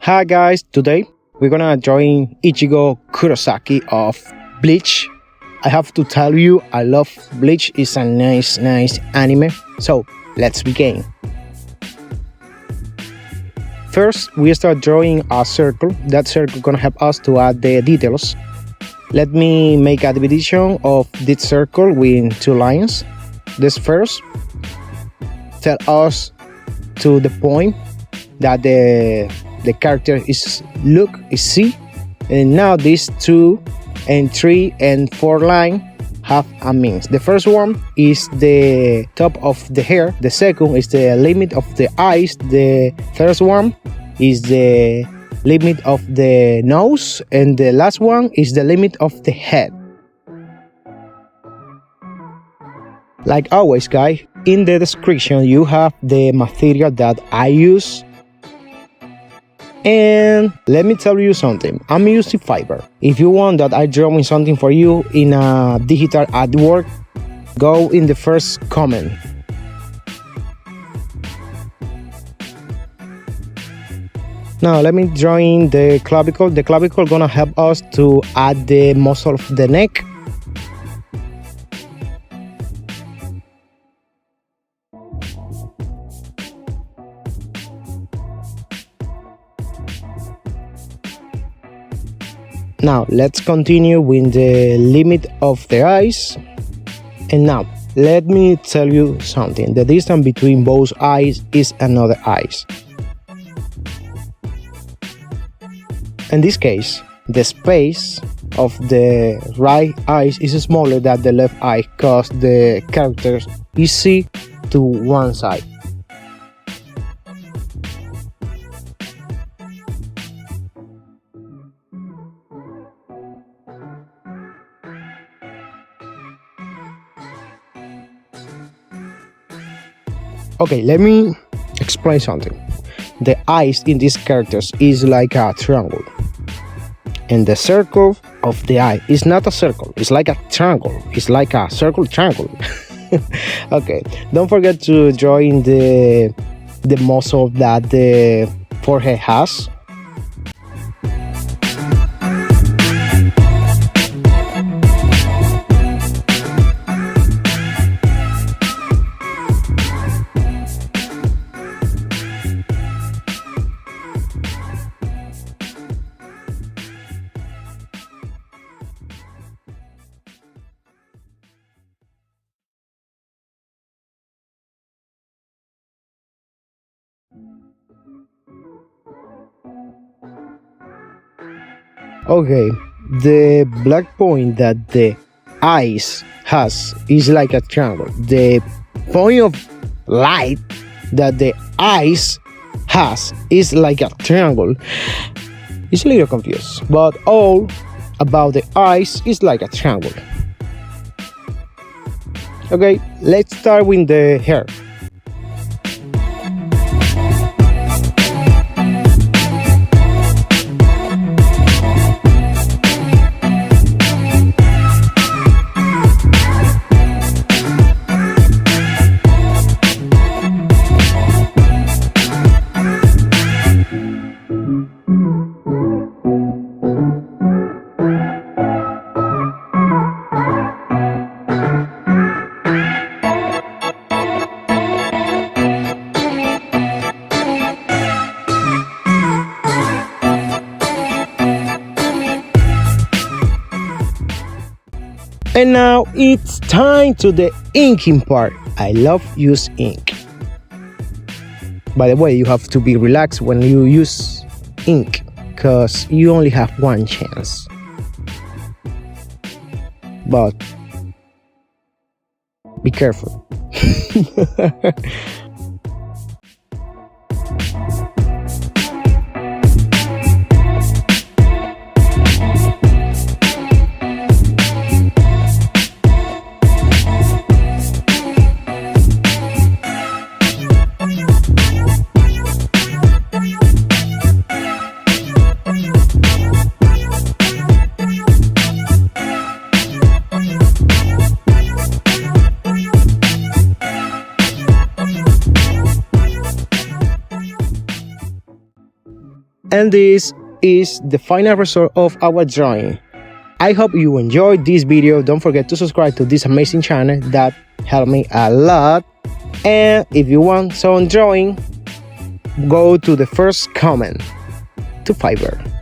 Hi guys, today we're gonna join Ichigo Kurosaki of Bleach. I have to tell you, I love Bleach. It's a nice anime. So let's begin. First, we start drawing a circle. That circle gonna help us to add the details. Let me make a division of this circle with two lines. This first tell us to the point that the character is see, and now these 2 and 3 and 4 line have a means. The first one is the top of the hair, the second is the limit of the eyes, the third one is the limit of the nose, and the last one is the limit of the head. Like always guys, in the description you have the material that I use. And let me tell you something, I'm using Fiverr. If you want that I drawing something for you in a digital artwork, go in the first comment. Now let me draw in the clavicle. The clavicle gonna help us to add the muscle of the neck. Now let's continue with the limit of the eyes. And now let me tell you something, the distance between both eyes is another eyes. In this case, the space of the right eye is smaller than the left eye because the characters is see to one side. Okay, let me explain something. The eyes in these characters is like a triangle, and the circle of the eye is not a circle, it's like a triangle, it's like a circle triangle. Okay, don't forget to draw in the muscle that the forehead has. Okay, the black point that the eyes has is like a triangle. The point of light that the eyes has is like a triangle. It's a little confused, but all about the eyes is like a triangle. Okay, let's start with the hair. And now it's time to the inking part. I love use ink. By the way, you have to be relaxed when you use ink because you only have one chance. But be careful. And this is the final result of our drawing. I hope you enjoyed this video. Don't forget to subscribe to this amazing channel that helped me a lot. And if you want some drawing, go to the first comment to Fiverr.